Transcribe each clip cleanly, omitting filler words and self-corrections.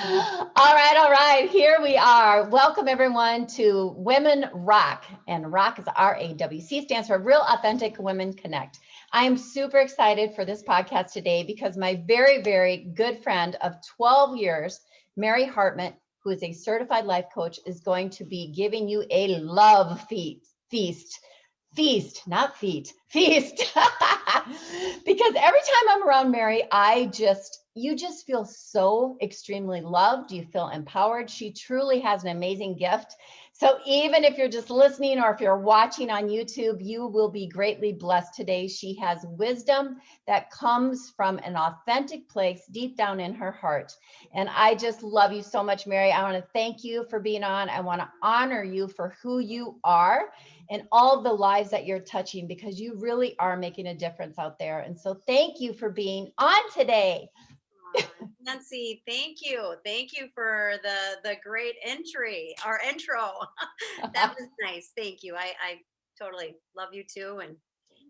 All right. Here we are. Welcome everyone to Women RAWC, and RAWC is RAWC, stands for Real Authentic Women Connect. I am super excited for this podcast today because my very, very good friend of 12 years, Mary Hartmann, who is a certified life coach, is going to be giving you a love feast, not feet, feast. Because every time I'm around Mary, you just feel so extremely loved. You feel empowered. She truly has an amazing gift. So even if you're just listening or if you're watching on YouTube, you will be greatly blessed today. She has wisdom that comes from an authentic place deep down in her heart. And I just love you so much, Mary. I want to thank you for being on. I want to honor you for who you are and all the lives that you're touching, because you really are making a difference out there. And so thank you for being on today. Nancy, thank you. Thank you for the great intro. That was nice. Thank you. I totally love you too. And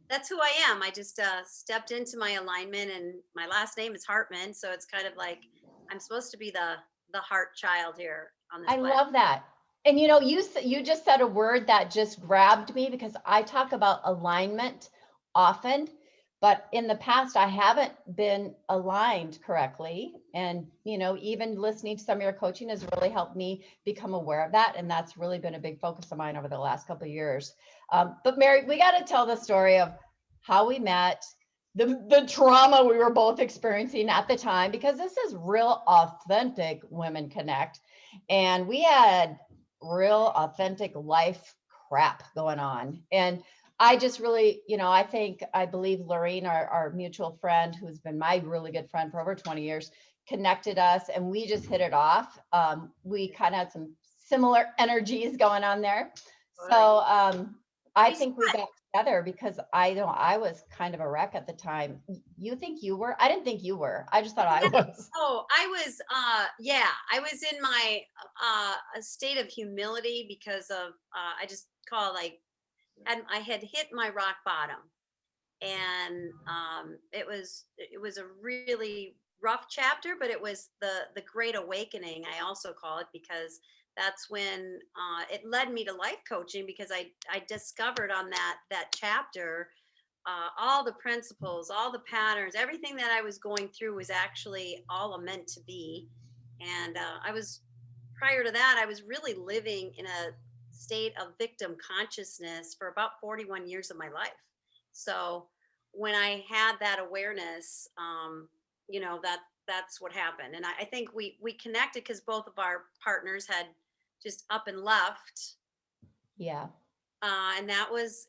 that's who I am. I just stepped into my alignment, and my last name is Hartman. So it's kind of like I'm supposed to be the heart child here on this I planet. love that. And you just said a word that just grabbed me, because I talk about alignment often, but in the past I haven't been aligned correctly. And even listening to some of your coaching has really helped me become aware of that, and that's really been a big focus of mine over the last couple of years. But Mary, we got to tell the story of how we met, the trauma we were both experiencing at the time, because this is real authentic Women Connect. And we had real authentic life crap going on. And I just really, I believe Lorraine, our mutual friend, who's been my really good friend for over 20 years, connected us, and we just hit it off. We kind of had some similar energies going on there. So I think we got together because I was kind of a wreck at the time. You think you were? I didn't think you were. I just thought I was. Oh, I was, I was in my a state of humility because of, I just call and I had hit my rock bottom, and it was a really rough chapter, but it was the great awakening. I also call it, because that's when it led me to life coaching, because I discovered on that chapter all the principles, all the patterns, everything that I was going through was actually all meant to be. And prior to that, I was really living in a state of victim consciousness for about 41 years of my life. So when I had that awareness, that's what happened. And I think we connected because both of our partners had just up and left. Yeah. And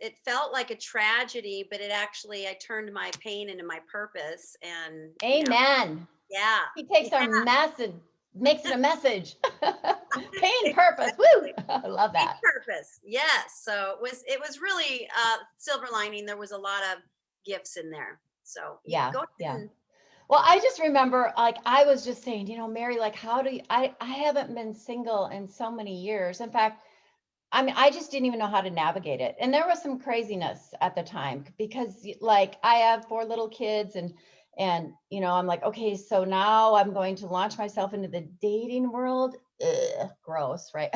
it felt like a tragedy, but I turned my pain into my purpose. And Amen. Yeah. He takes our mess and makes it a message. Pain, purpose. Woo. I love that. Purpose. Yes. So it was really silver lining. There was a lot of gifts in there. So Yeah. go Yeah. ahead. Well, I just remember, I was just saying, Mary, how do you, I haven't been single in so many years. In fact, I mean, I just didn't even know how to navigate it. And there was some craziness at the time, because I have 4 little kids, and I'm like, okay, so now I'm going to launch myself into the dating world. Ugh, gross, right?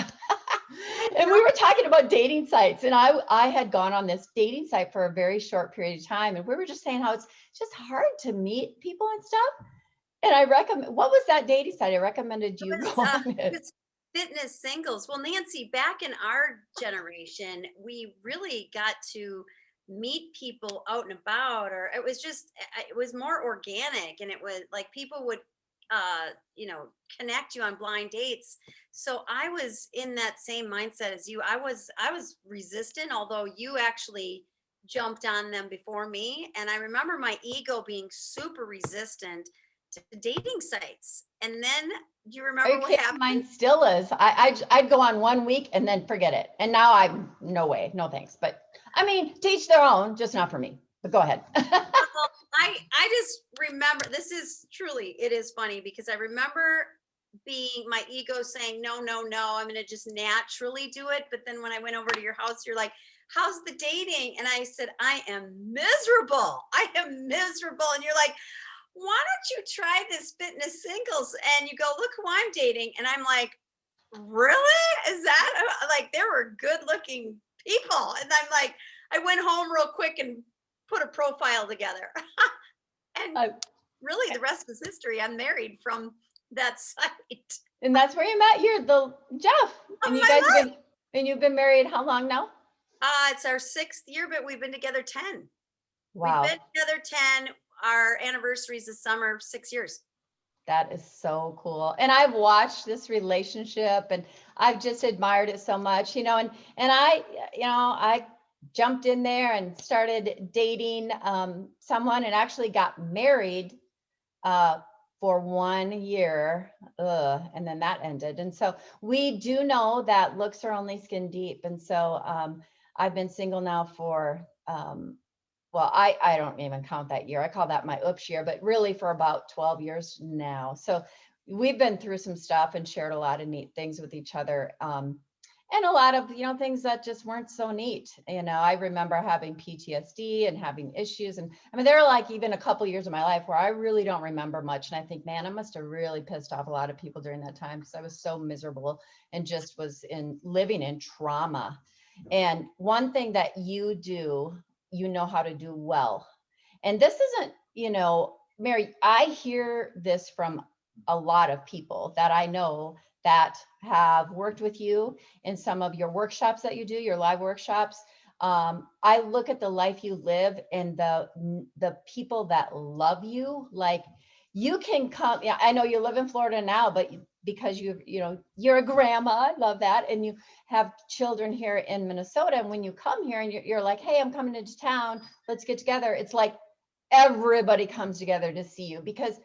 And we were talking about dating sites, and I had gone on this dating site for a very short period of time, and we were just saying how it's just hard to meet people and stuff. And what was that dating site? I recommended you go on it. It's Fitness Singles. Well, Nancy, back in our generation, we really got to meet people out and about, or it was more organic, and it was like people would connect you on blind dates. So I was in that same mindset as you. I was resistant, although you actually jumped on them before me. And I remember my ego being super resistant to dating sites. And then do you remember what happened? Mine still is. I'd go on 1 week and then forget it. And now I'm no way, no thanks. But I mean, to each their own, just not for me. But go ahead. I just remember, it is funny, because I remember being my ego saying, no, I'm going to just naturally do it. But then when I went over to your house, you're like, how's the dating? And I said, I am miserable. And you're like, why don't you try this fitness singles? And you go, look who I'm dating. And I'm like, really? Is that like, there were good looking people. And I'm like, I went home real quick and put a profile together. And Uh, really the rest was history. I'm married from that site. and that's where you met the Jeff. And you guys have been, and you've been married how long now? It's our 6th year, but we've been together 10. Wow. We've been together 10. Our anniversary is this summer, 6 years. That is so cool. And I've watched this relationship and I've just admired it so much, and I jumped in there and started dating someone and actually got married for 1 year. And then that ended. And so we do know that looks are only skin deep. And so I've been single now for well, I don't even count that year. I call that my oops year, but really for about 12 years now. So we've been through some stuff and shared a lot of neat things with each other. And a lot of, things that just weren't so neat. I remember having PTSD and having issues. And I mean, there are like even a couple years of my life where I really don't remember much. And I think, man, I must have really pissed off a lot of people during that time because I was so miserable and just was living in trauma. And one thing that you do, you know how to do well. And this isn't, Mary, I hear this from a lot of people that I know that have worked with you in some of your workshops that you do, your live workshops. I look at the life you live and the people that love you, like you can come. Yeah, I know you live in Florida now, but because you're a grandma, I love that, and you have children here in Minnesota. And when you come here and you're like, hey, I'm coming into town, let's get together. It's like everybody comes together to see you because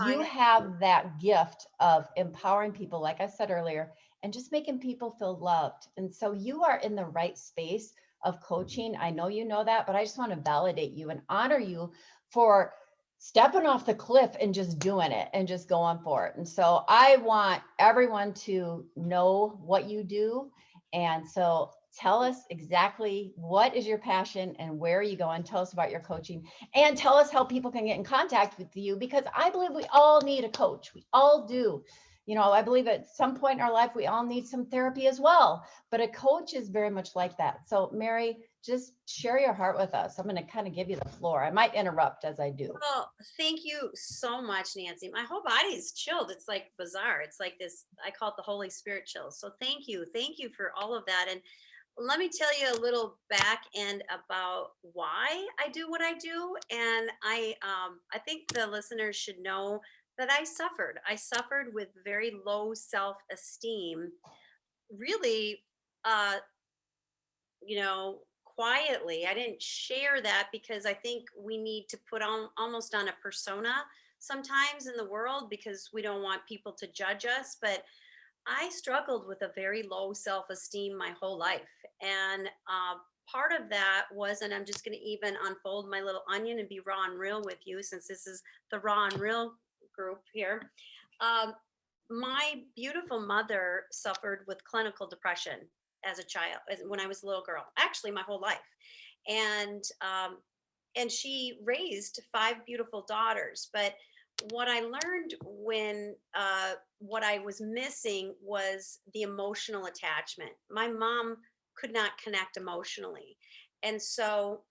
you have that gift of empowering people, like I said earlier, and just making people feel loved. And so you are in the right space of coaching. I know you know that, but I just want to validate you and honor you for stepping off the cliff and just doing it and just going for it. And so I want everyone to know what you do. And so tell us exactly what is your passion and where are you going? Tell us about your coaching and tell us how people can get in contact with you, because I believe we all need a coach. We all do. I believe at some point in our life, we all need some therapy as well, but a coach is very much like that. So Mary, just share your heart with us. I'm going to kind of give you the floor. I might interrupt as I do. Well, thank you so much, Nancy. My whole body is chilled. It's like bizarre. It's like this, I call it the Holy Spirit chills. So thank you. Thank you for all of that. And let me tell you a little back end about why I do what I do. And I think the listeners should know that I suffered. I suffered with very low self-esteem, really, uh, quietly. I didn't share that because I think we need to put on almost on a persona sometimes in the world because we don't want people to judge us. But I struggled with a very low self-esteem my whole life. And part of that was, and I'm just going to even unfold my little onion and be raw and real with you, since this is the raw and real group here. My beautiful mother suffered with clinical depression as a child, when I was a little girl, actually my whole life. And she raised 5 beautiful daughters. But what I learned what I was missing was the emotional attachment. My mom could not connect emotionally. And so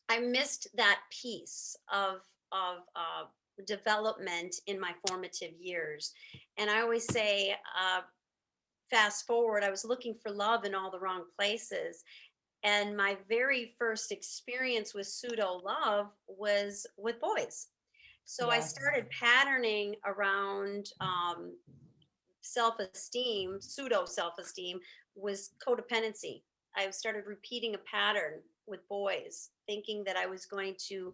I missed that piece of development in my formative years. And I always say, fast forward, I was looking for love in all the wrong places. And my very first experience with pseudo love was with boys. So I started patterning around self-esteem, pseudo self-esteem was codependency. I started repeating a pattern with boys, thinking that I was going to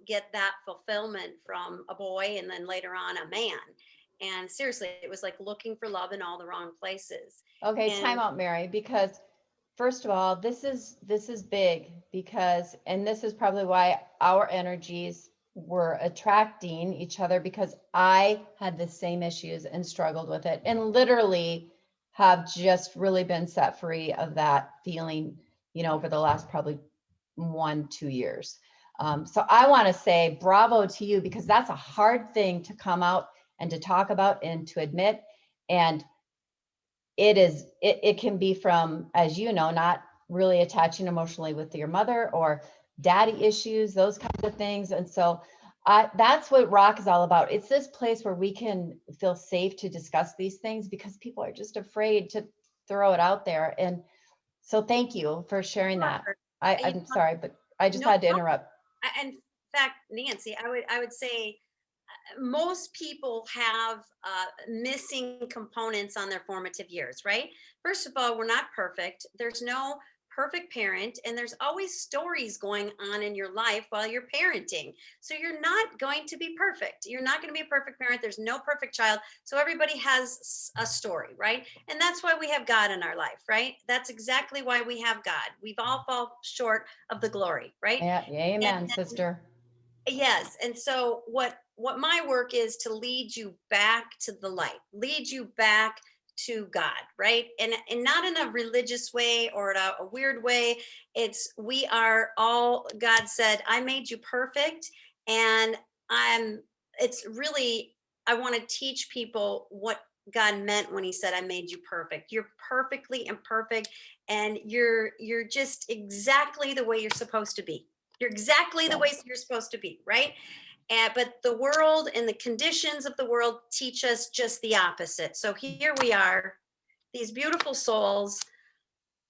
get that fulfillment from a boy and then later on a man. And seriously, it was like looking for love in all the wrong places. Okay, time out, Mary, because first of all, this is big because, and this is probably why our energies were attracting each other, because I had the same issues and struggled with it and literally have just really been set free of that feeling, over the last probably 1-2 years. So I want to say bravo to you, because that's a hard thing to come out and to talk about and to admit. And it can be from, as you know, not really attaching emotionally with your mother or daddy issues, those kinds of things. And so that's what RAWC is all about. It's this place where we can feel safe to discuss these things, because people are just afraid to throw it out there. And so thank you for sharing that. Sure. I'm sorry, but I just No, had to no. interrupt. In fact, Nancy, I would say most people have missing components on their formative years, right? First of all, we're not perfect. There's no perfect parent, and there's always stories going on in your life while you're parenting. So you're not going to be perfect. You're not going to be a perfect parent. There's no perfect child. So everybody has a story, right? And that's why we have God in our life, right? That's exactly why we have God. We've all fall short of the glory, right? Yeah, amen, And sister. yes. And so what my work is to lead you back to the light, lead you back to God, right? And not in a religious way or in a weird way. It's we are all, God said, I made you perfect. And it's really, I want to teach people what God meant when he said, I made you perfect. You're perfectly imperfect, and you're just exactly the way you're supposed to be. You're exactly the way you're supposed to be, right? But the world and the conditions of the world teach us just the opposite. So here we are, these beautiful souls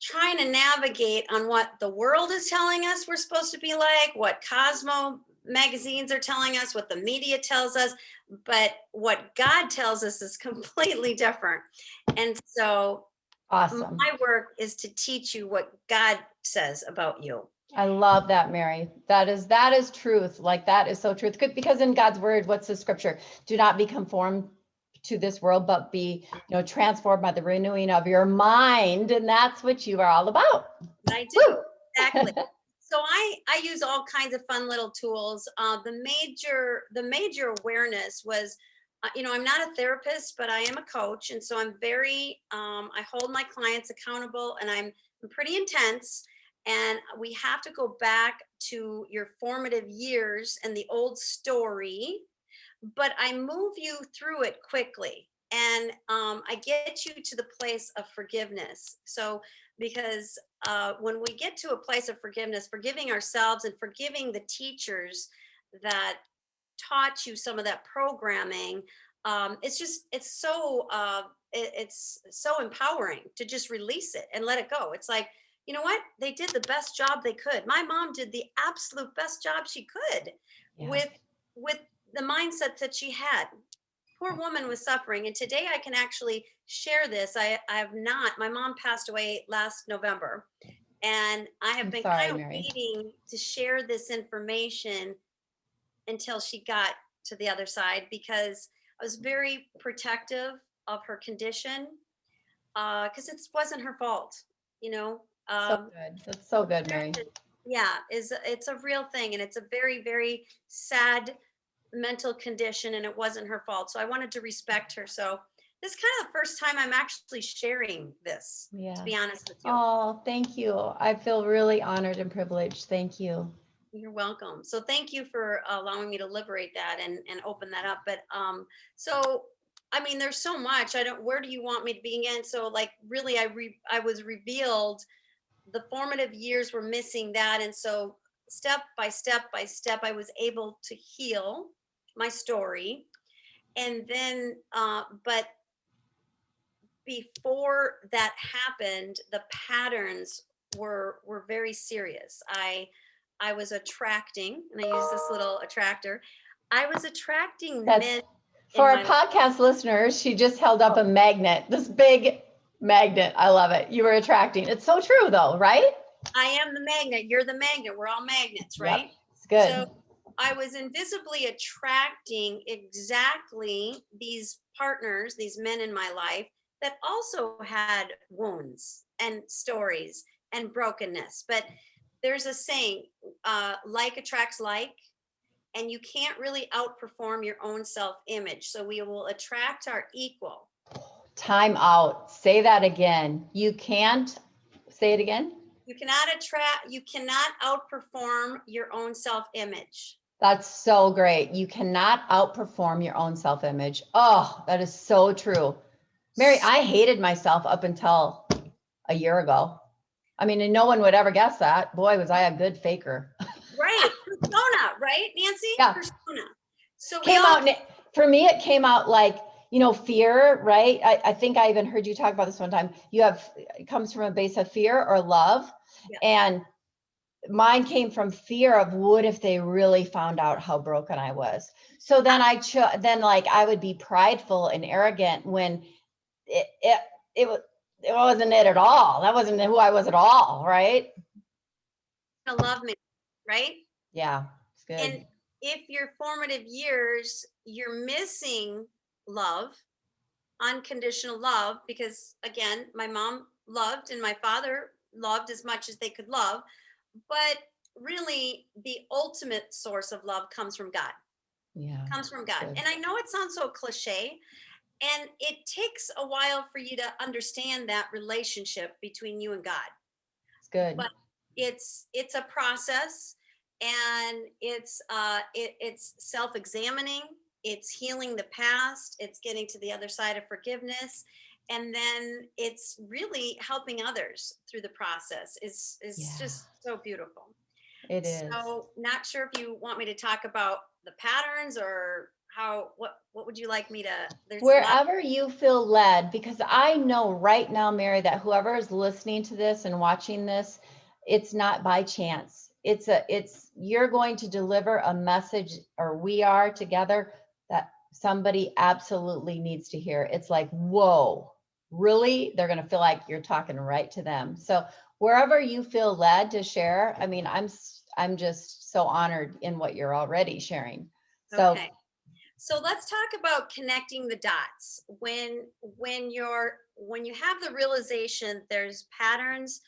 trying to navigate on what the world is telling us we're supposed to be like, what Cosmo magazines are telling us, what the media tells us, but what God tells us is completely different. And so Awesome. my work is to teach you what God says about you. I love that, Mary. That is truth. Like, that is so truth. Because in God's word, what's the scripture? Do not be conformed to this world, but be, transformed by the renewing of your mind. And that's what you are all about. I do. Exactly. So I use all kinds of fun little tools. The major awareness was, I'm not a therapist, but I am a coach, and so I'm very I hold my clients accountable, and I'm pretty intense. And we have to go back to your formative years and the old story, but I move you through it quickly. And I get you to the place of forgiveness. So, because when we get to a place of forgiveness, forgiving ourselves and forgiving the teachers that taught you some of that programming, it's so empowering to just release it and let it go. It's like, you know what? They did the best job they could. My mom did the absolute best job she could Yeah. with the mindset that she had. Poor woman was suffering. And today I can actually share this. I have not, my mom passed away last November. And I have been sorry, kind of Mary. waiting to share this information until she got to the other side, because I was very protective of her condition, because it wasn't her fault, you know. So good. That's so good, Mary. Yeah, it's a real thing, and it's a very, very sad mental condition, and it wasn't her fault. So I wanted to respect her. So this is kind of the first time I'm actually sharing this, Yeah. to be honest with you. Oh, thank you. I feel really honored and privileged. Thank you. You're welcome. So thank you for allowing me to liberate that and open that up. But so I mean, there's so much. Where do you want me to begin? So like, really, I was revealed, the formative years were missing that, and so step by step by step, I was able to heal my story. And then but before that happened, the patterns were very serious. I was attracting, and I use this little attractor. I was attracting men. For our podcast listeners, she just held up a magnet, this big magnet. I love it. You were attracting. It's so true though, right? I am the magnet. You're the magnet. We're all magnets, right? Yep. It's good. So I was invisibly attracting exactly these partners, these men in my life that also had wounds and stories and brokenness. But there's a saying, like attracts like, and you can't really outperform your own self-image. So we will attract our equal. Time out. Say that again. You can't. Say it again. You cannot outperform your own self-image. That's so great. You cannot outperform your own self-image. Oh, that is so true. Mary, I hated myself up until a year ago. I mean, and no one would ever guess that. Boy, was I a good faker. Right. Persona, right, Nancy? Yeah. Persona. So Came out, for me, it came out like, fear, right? I think I even heard you talk about this one time. It comes from a base of fear or love. Yeah. And mine came from fear of what if they really found out how broken I was. So then I would be prideful and arrogant when it wasn't it at all. That wasn't who I was at all, right? Love me, right? Yeah, it's good. And if your formative years, you're missing love, unconditional love, because again, my mom loved and my father loved as much as they could love, but really the ultimate source of love comes from God. Yeah. Comes from God. Good. And I know it sounds so cliche, and it takes a while for you to understand that relationship between you and God. It's good. But it's a process, and it's self-examining, it's healing the past, it's getting to the other side of forgiveness, and then it's really helping others through the process. It's just so beautiful. It is. So not sure if you want me to talk about the patterns or what would you like me to, Wherever you feel led, because I know right now, Mary, that whoever is listening to this and watching this, it's not by chance. You're going to deliver a message, or we are together, that somebody absolutely needs to hear. It's like, whoa, really? They're going to feel like you're talking right to them. So wherever you feel led to share, I mean, I'm just so honored in what you're already sharing. So okay. So let's talk about connecting the dots. When you have the realization there's patterns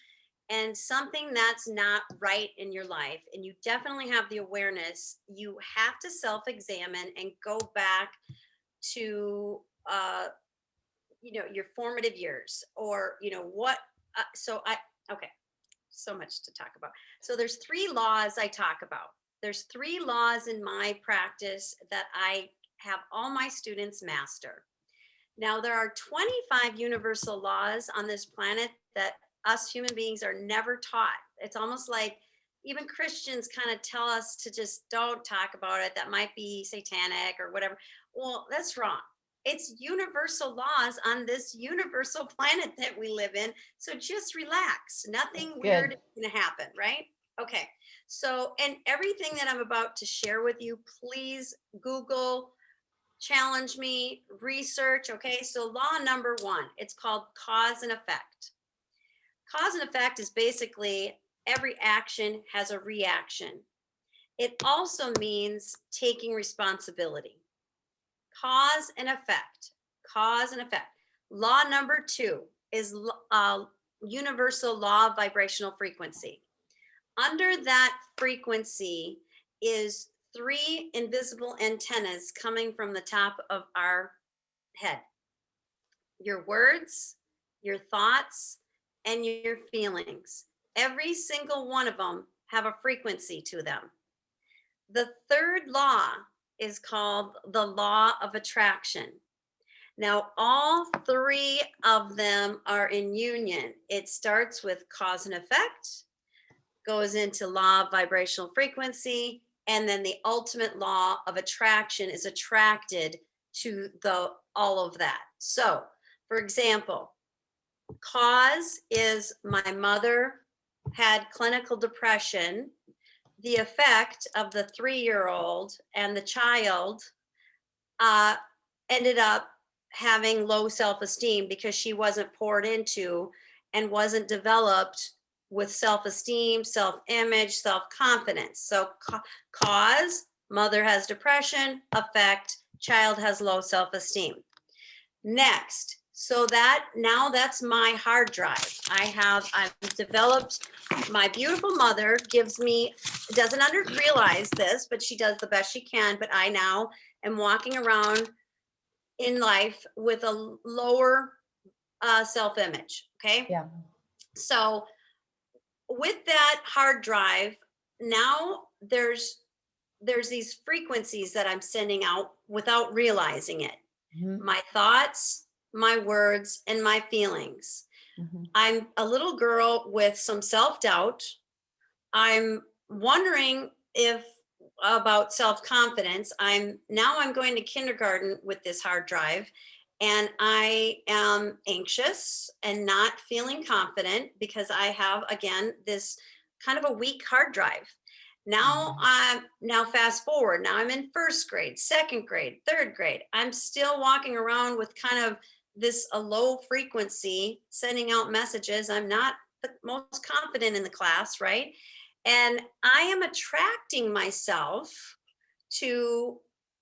and something that's not right in your life, and you definitely have the awareness, you have to self-examine and go back to your formative years, or what. Okay, so much to talk about. So there's 3 laws I talk about. There's 3 laws in my practice that I have all my students master. Now, there are 25 universal laws on this planet that us human beings are never taught. It's almost like even Christians kind of tell us to just don't talk about it. That might be satanic or whatever. Well, that's wrong. It's universal laws on this universal planet that we live in. So just relax. Nothing weird is going to happen, right? Okay. So, and everything that I'm about to share with you, please Google, challenge me, research. Okay. So law number 1, it's called cause and effect. Cause and effect is basically every action has a reaction. It also means taking responsibility. Cause and effect. Cause and effect. Law number 2 is universal law of vibrational frequency. Under that frequency is 3 invisible antennas coming from the top of our head. Your words, your thoughts, and your feelings. Every single one of them have a frequency to them. The 3rd law is called the law of attraction. Now, all 3 of them are in union. It starts with cause and effect, goes into law of vibrational frequency, and then the ultimate law of attraction is attracted to all of that. So, for example, cause is my mother had clinical depression. The effect of the 3-year-old and the child ended up having low self-esteem because she wasn't poured into and wasn't developed with self-esteem, self-image, self-confidence. So cause, mother has depression. Effect, child has low self-esteem. Next, so that's my hard drive. I've developed, my beautiful mother doesn't realize this, but she does the best she can. But I now am walking around in life with a lower self-image. Okay. Yeah. So with that hard drive, now there's these frequencies that I'm sending out without realizing it. Mhm, My thoughts, my words, and my feelings. mhm. I'm a little girl with some self-doubt. I'm wondering if about self-confidence. I'm going to kindergarten with this hard drive, and I am anxious and not feeling confident because I have, again, this kind of a weak hard drive. Now fast forward. Now I'm in first grade, second grade, third grade. I'm still walking around with kind of this a low frequency, sending out messages. I'm not the most confident in the class, right? And I am attracting myself to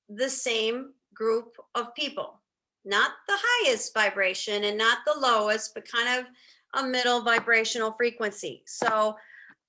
the same group of people, not the highest vibration and not the lowest, but kind of a middle vibrational frequency. So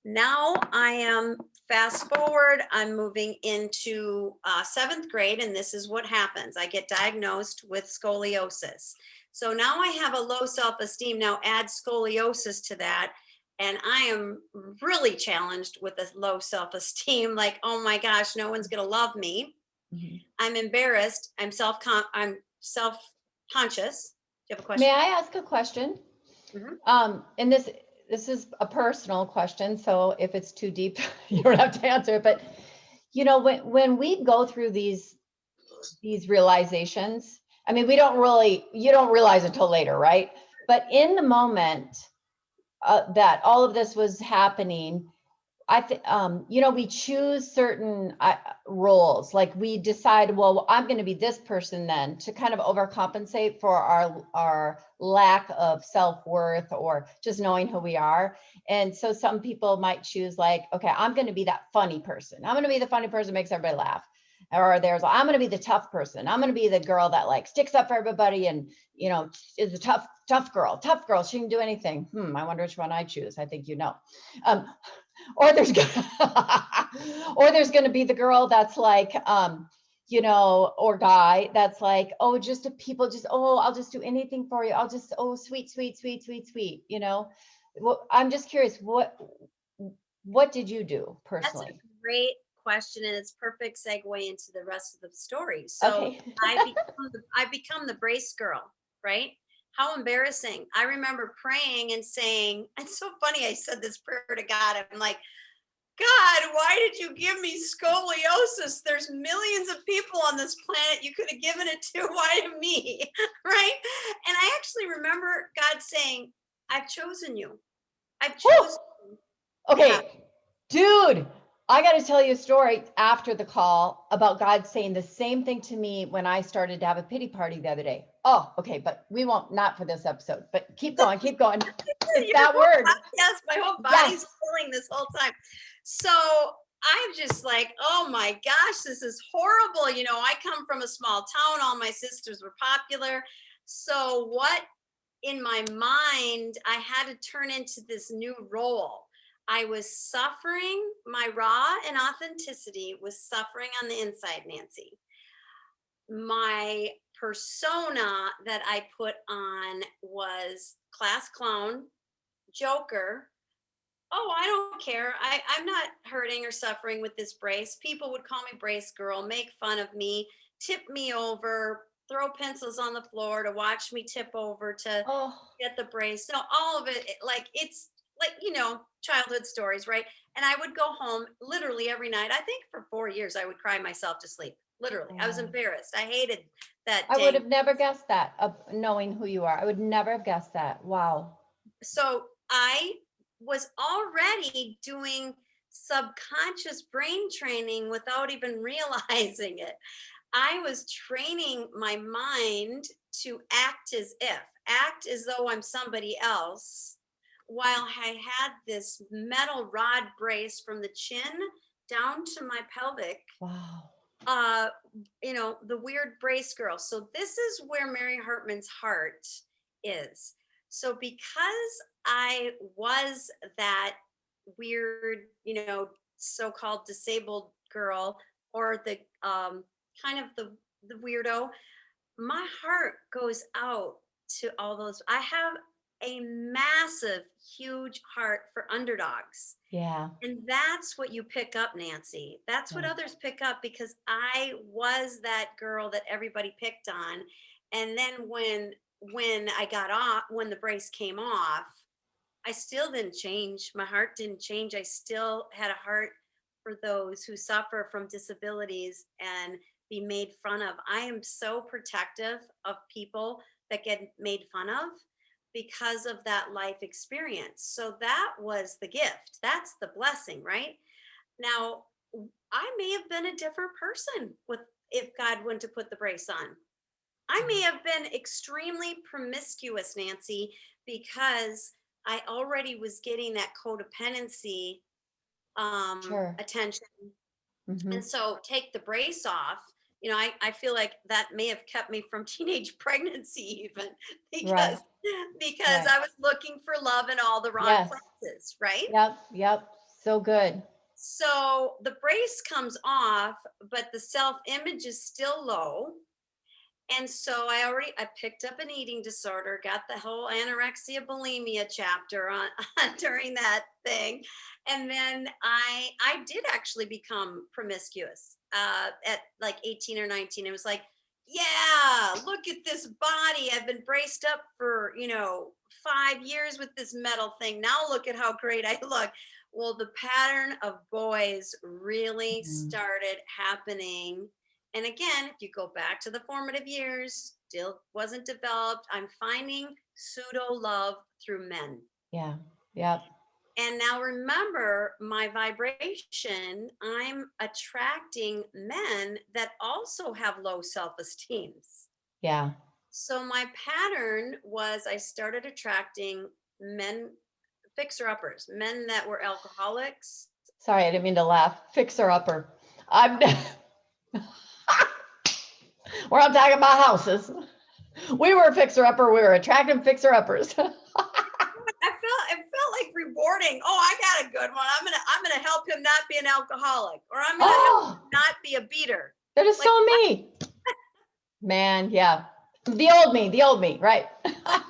now I am fast forward, I'm moving into seventh grade, and this is what happens. I get diagnosed with scoliosis. So now I have a low self esteem. Now add scoliosis to that. And I am really challenged with a low self esteem. Like, oh my gosh, no one's going to love me. Mhm. I'm embarrassed. I'm self conscious. Do you have a May question? I ask a question? Mhm. And this is a personal question, so if it's too deep, you don't have to answer it. But when we go through these realizations, I mean, you don't realize it till later, right? But in the moment that all of this was happening, I think, we choose certain roles. Like we decide, well, I'm going to be this person then to kind of overcompensate for our lack of self-worth or just knowing who we are. And so some people might choose like, okay, I'm going to be that funny person. I'm going to be the funny person that makes everybody laugh. Or I'm going to be the tough person. I'm going to be the girl that like sticks up for everybody and, is a tough girl. Tough girl. She can do anything. I wonder which one I choose. I think Um, or there's or there's going to be the girl that's like or guy that's like, oh, just people just, oh, I'll just do anything for you, I'll just, oh, sweet, sweet, sweet, sweet, sweet. Well, I'm just curious, what did you do That's a personally? great question, and it's perfect segue into the rest of the story. So Okay. I become the brace girl, right? How embarrassing. I remember praying and saying, it's so funny. I said this prayer to God. I'm like, God, why did you give me scoliosis? There's millions of people on this planet. You could have given it to. Why to me? Right? And I actually remember God saying, I've chosen you. I've Woo! chosen you. Yeah. Okay, dude, I got to tell you a story after the call about God saying the same thing to me when I started to have a pity party the other day. Oh, okay, but we won't, not for this episode, but keep going, keep going. It's Your that whole word. body, yes, my whole Yes. body's feeling this whole time. So I'm just like, oh my gosh, this is horrible. I come from a small town. All my sisters were popular. So what in my mind, I had to turn into this new role. I was suffering. My raw and authenticity was suffering on the inside, Nancy. My persona that I put on was class clown, joker. Oh, I don't care. I'm not hurting or suffering with this brace. People would call me brace girl, make fun of me, tip me over, throw pencils on the floor to watch me tip over to Oh, get the brace. No, all of it, like it's like, childhood stories, right? And I would go home literally every night. I think for 4 years, I would cry myself to sleep. Literally. I was wow. embarrassed. I hated that I would dang. have never guessed that, knowing who you are. I would never have guessed that. Wow. So I was already doing subconscious brain training without even realizing it. I was training my mind to act as though I'm somebody else, while I had this metal rod brace from the chin down to my pelvic. Wow. Uh, the weird brace girl. So this is where Mary Hartmann's heart is. So because I was that weird, so-called disabled girl, or the kind of the weirdo, my heart goes out to all those. I have a massive, huge heart for underdogs. Yeah. And that's what you pick up, Nancy. That's what Yeah. others pick up, because I was that girl that everybody picked on. And then when I got off, when the brace came off, I still didn't change. My heart didn't change. I still had a heart for those who suffer from disabilities and be made fun of. I am so protective of people that get made fun of because of that life experience. So that was the gift. That's the blessing, right? Now, I may have been a different person with if God wouldn't have put the brace on. I may have been extremely promiscuous, Nancy, because I already was getting that codependency Sure. attention. Mm-hmm. And so take the brace off. I feel like that may have kept me from teenage pregnancy even Right. because Right. I was looking for love in all the wrong Yes. places, right? Yep. Yep. So good. So the brace comes off, but the self image is still low. And so I picked up an eating disorder, got the whole anorexia bulimia chapter on during that thing. And then I did actually become promiscuous at like 18 or 19. It was like, yeah, look at this body. I've been braced up for, 5 years with this metal thing. Now look at how great I look. Well, the pattern of boys really Mhm. started happening. And again, if you go back to the formative years, still wasn't developed. I'm finding pseudo love through men. Yeah. Yep. And now remember my vibration, I'm attracting men that also have low self esteem. Yeah. So my pattern was I started attracting men, fixer uppers, men that were alcoholics. Sorry, I didn't mean to laugh. Fixer upper. I'm we're not talking about houses. We were a fixer upper. We were attracting fixer uppers. It felt like rewarding. Oh, I got a good one. I'm gonna help him not be an alcoholic, or I'm gonna help Oh, him not be a beater. that is Like, so me. Man, yeah. The old me, right?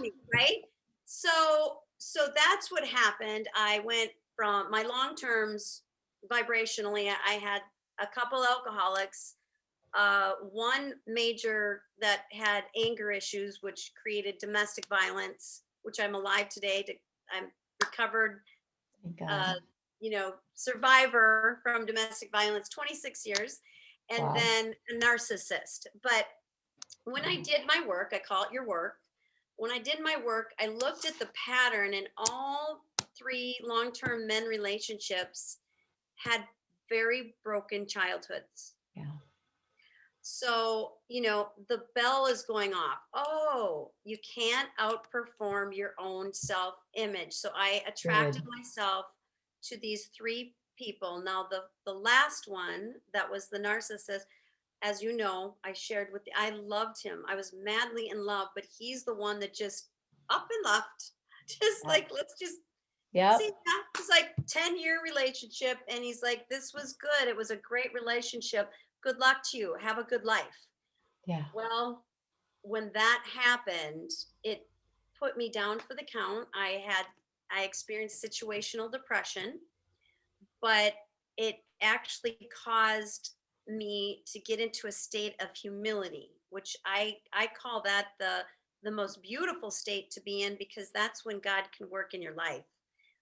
me, right? So that's what happened. I went from my long terms vibrationally. I had a couple alcoholics, one major that had anger issues, which created domestic violence, which I'm alive today. I'm recovered, Thank uh, God. survivor from domestic violence, 26 years, and Wow. then a narcissist. But when I did my work, I call it your work. When I did my work, I looked at the pattern, and all three long term men relationships had very broken childhoods. Yeah. So, the bell is going off. Oh, you can't outperform your own self image. So I attracted Good. myself to these three people. Now, the last one, that was the narcissist, as you know, I shared with I loved him. I was madly in love, but he's the one that just up and left. Just Yep. like, let's just see Yep. that. It's like 10-year relationship. And he's like, this was good. It was a great relationship. Good luck to you. Have a good life. Yeah. Well, when that happened, it put me down for the count. I experienced situational depression, but it actually caused me to get into a state of humility, which I call that the most beautiful state to be in, because that's when God can work in your life.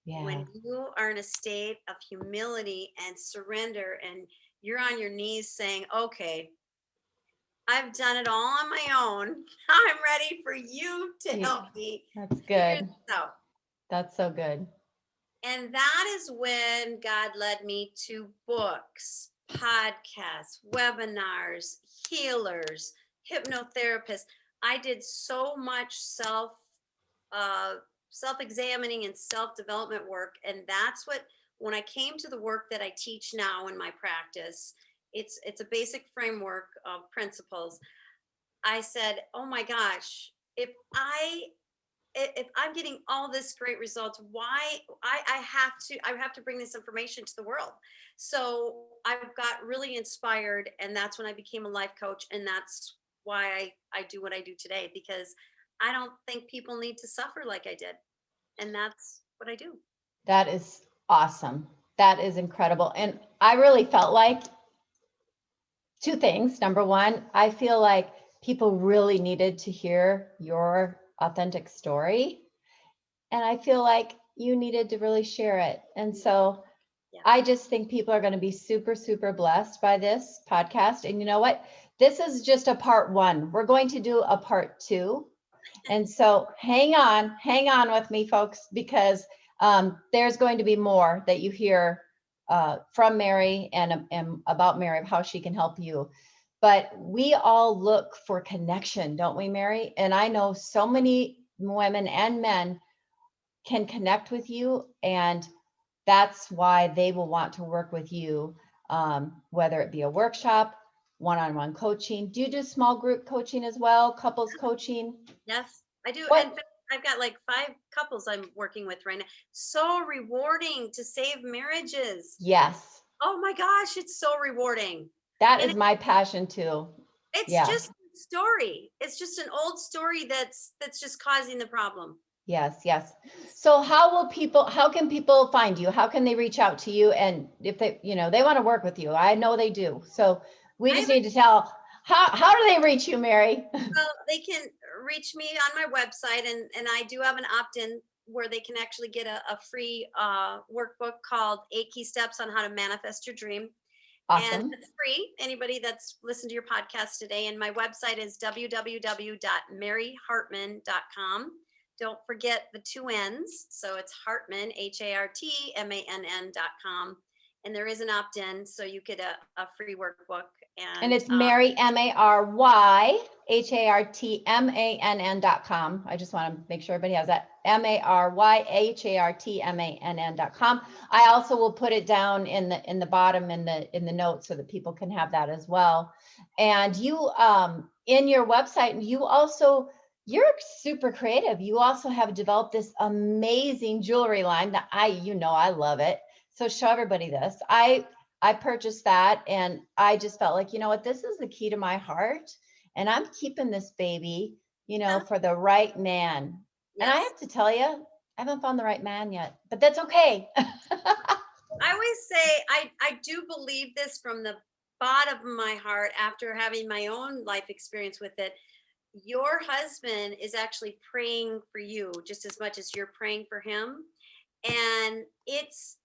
Yeah. When you are in a state of humility and surrender, and you're on your knees saying, okay, I've done it all on my own. I'm ready for you to Yeah. help me That's figure good. this out. That's so good. And that is when God led me to books, podcasts, webinars, healers, hypnotherapists. I did so much uh, self-examining and self-development work, and that's what, when I came to the work that I teach now in my practice, it's a basic framework of principles. I said, "Oh my gosh, if I'm getting all this great results, why I have to bring this information to the world." So I got really inspired, and that's when I became a life coach, and that's why I do what I do today, because I don't think people need to suffer like I did. And that's what I do. That is awesome. That is incredible. And I really felt like two things. Number one, I feel like people really needed to hear your authentic story. And I feel like you needed to really share it. And so Yeah. I just think people are going to be super, super blessed by this podcast. And you know what? This is just a part one. We're going to do a part two. And so hang on with me, folks, because there's going to be more that you hear from Mary and about Mary, of how she can help you. But we all look for connection, don't we, Mary? And I know so many women and men can connect with you, and that's why they will want to work with you, whether it be a workshop, one-on-one coaching. Do you do small group coaching as well, couples coaching? Yes, I do. What? In fact, I've got like 5 couples I'm working with right now. So rewarding to save marriages. Yes, Oh my gosh, it's so rewarding. that And is my passion too. it's Yeah. just a story. It's just an old story that's just causing the problem. Yes. So how can people find you? How can they reach out to you? And if they, they want to work with you, I know they do. So we I just have need to tell, how do they reach you, Mary? Well, they can reach me on my website, and I do have an opt-in where they can actually get a free workbook called 8 Key Steps on How to Manifest Your Dream. And Awesome. it's free. Anybody that's listened to your podcast today. And my website is www.maryhartmann.com. Don't forget the 2 N's. So it's Hartmann, HARTMANN.com. And there is an opt-in, so you get a free workbook. And it's Mary, MaryHartmann.com. I just want to make sure everybody has that. MaryHartmann.com. I also will put it down in the bottom in the notes so that people can have that as well. And you, in your website, you're super creative. You also have developed this amazing jewelry line that I love it. So show everybody this. I purchased that, and I just felt like, you know what, this is the key to my heart, and I'm keeping this baby, for the right man. And I Yes. have to tell you, I haven't found the right man yet, but that's okay. I always say I do believe this from the bottom of my heart after having my own life experience with it. Your husband is actually praying for you just as much as you're praying for him. And it's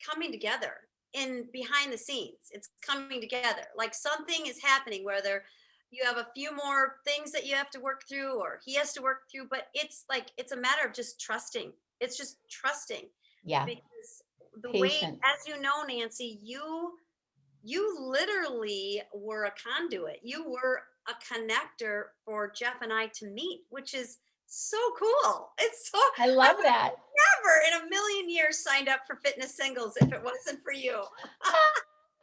coming together in behind the scenes. It's coming together. Like something is happening, whether you have a few more things that you have to work through or he has to work through, but it's a matter of just trusting. It's just trusting. Yeah. Because the way, Patient. as you know, Nancy, you literally were a conduit. You were a connector for Jeff and I to meet, which is so cool. It's so, I love that. never in a million years signed up for Fitness Singles if it wasn't for you.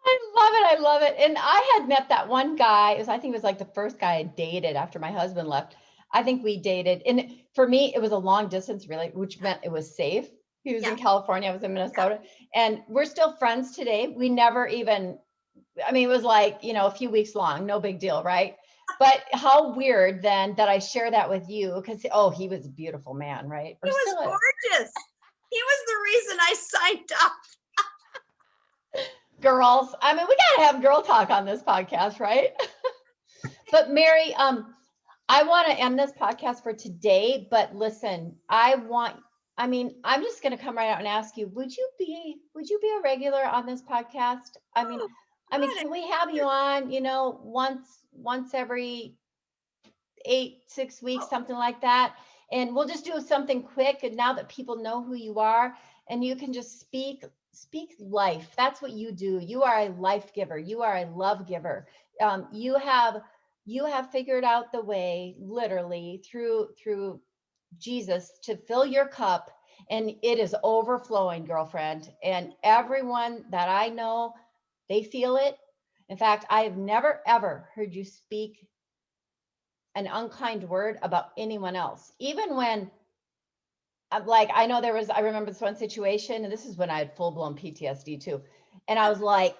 I love it. And I had met that one guy. I think it was like the first guy I dated after my husband left. I think we dated. And for me, it was a long distance, really, which meant it was safe. He was in California, I was in Minnesota. And we're still friends today. We never even, it was like, a few weeks long, no big deal, right? But how weird then that I share that with you, because, he was a beautiful man, right? He was gorgeous. He was the reason I signed up. Girls, we got to have girl talk on this podcast, right? But Mary, I want to end this podcast for today, but listen, I'm just going to come right out and ask you, would you be a regular on this podcast? Can we have you on, once every 6 weeks, something like that? And we'll just do something quick. And now that people know who you are, and you can just speak life. That's what you do. You are a life giver. You are a love giver. You have figured out the way, literally through Jesus, to fill your cup, and it is overflowing, girlfriend. And everyone that I know, they feel it. In fact, I have never ever heard you speak an unkind word about anyone else, even when I know I remember this one situation, and this is when I had full blown PTSD too. And I was like,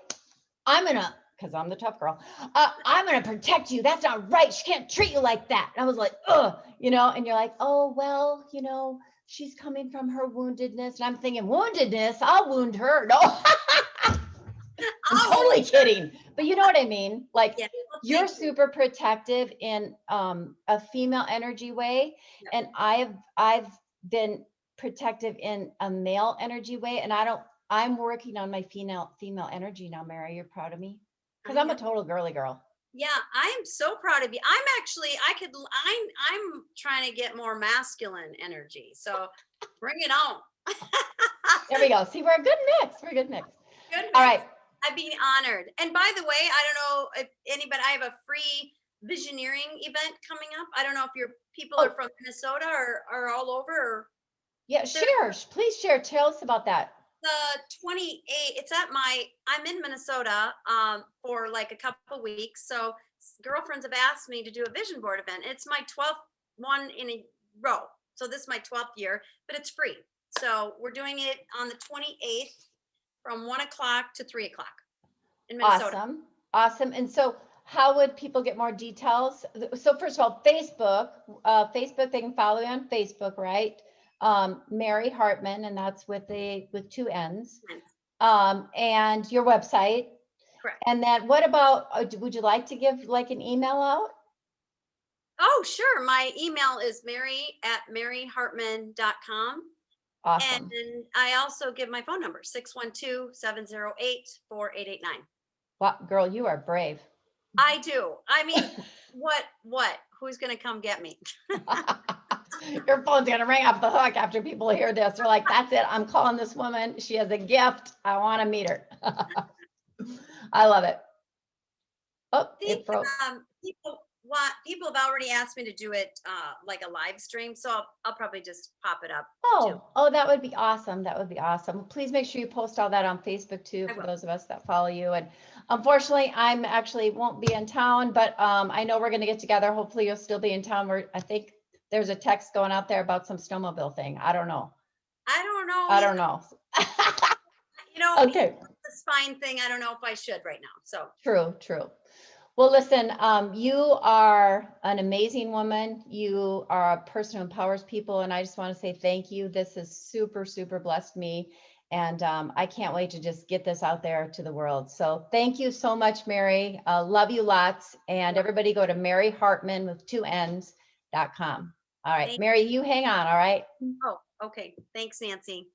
I'm going to because I'm the tough girl. I'm going to protect you. That's not right. She can't treat you like that. And I was like, ugh, you know, and you're like, oh, well, you know, she's coming from her woundedness. And I'm thinking, woundedness, I'll wound her. No, I'm totally kidding. But you know what I mean? Like, Yeah. Well, you're thank you. super protective in a female energy way. Yeah. And I've been protective in a male energy way. And I'm working on my female energy now, Mary. You're proud of me? Because I I'm a know. total girly girl. Yeah, I am so proud of you. I'm trying to get more masculine energy. So bring it on. There we go. See, we're a good mix. We're a good mix. Good All mix. right. I'd be honored. And by the way, I don't know if anybody, I have a free visioneering event coming up. I don't know if your people are Oh, from Minnesota or all over. Or yeah, share. Please share. Tell us about that. the 28th, I'm in Minnesota for like a couple weeks. So girlfriends have asked me to do a vision board event. It's my 12th one in a row. So this is my 12th year, but it's free. So we're doing it on the 28th from 1 o'clock to 3 o'clock in Minnesota. Awesome. Awesome. And so how would people get more details? So first of all, Facebook, they can follow you on Facebook, right? Mary Hartmann, and that's with two N's. And your website. Correct. And then what about, would you like to give like an email out? Oh, sure. My email is mary@maryhartmann.com. Awesome. And I also give my phone number, 612-708-4889. Wow, girl, you are brave. I do. I mean, what? Who's going to come get me? Your phone's going to ring off the hook after people hear this. They're like, that's it. I'm calling this woman. She has a gift. I want to meet her. I love it. Oh, it broke. People have already asked me to do it like a live stream, so I'll probably just pop it up. Oh, that would be awesome. That would be awesome. Please make sure you post all that on Facebook too, for those of us that follow you. And unfortunately, I'm actually won't be in town, but I know we're going to get together. Hopefully you'll still be in town. I think there's a text going out there about some snowmobile thing. I don't know. I don't know. Okay. The spine thing, I don't know if I should right now. So True. Well, listen, you are an amazing woman. You are a person who empowers people. And I just want to say thank you. This has super, super blessed me. And I can't wait to just get this out there to the world. So thank you so much, Mary. Love you lots. And everybody go to maryhartmann with 2 N's.com. All right, Mary, you hang on. All right. Oh, okay. Thanks, Nancy.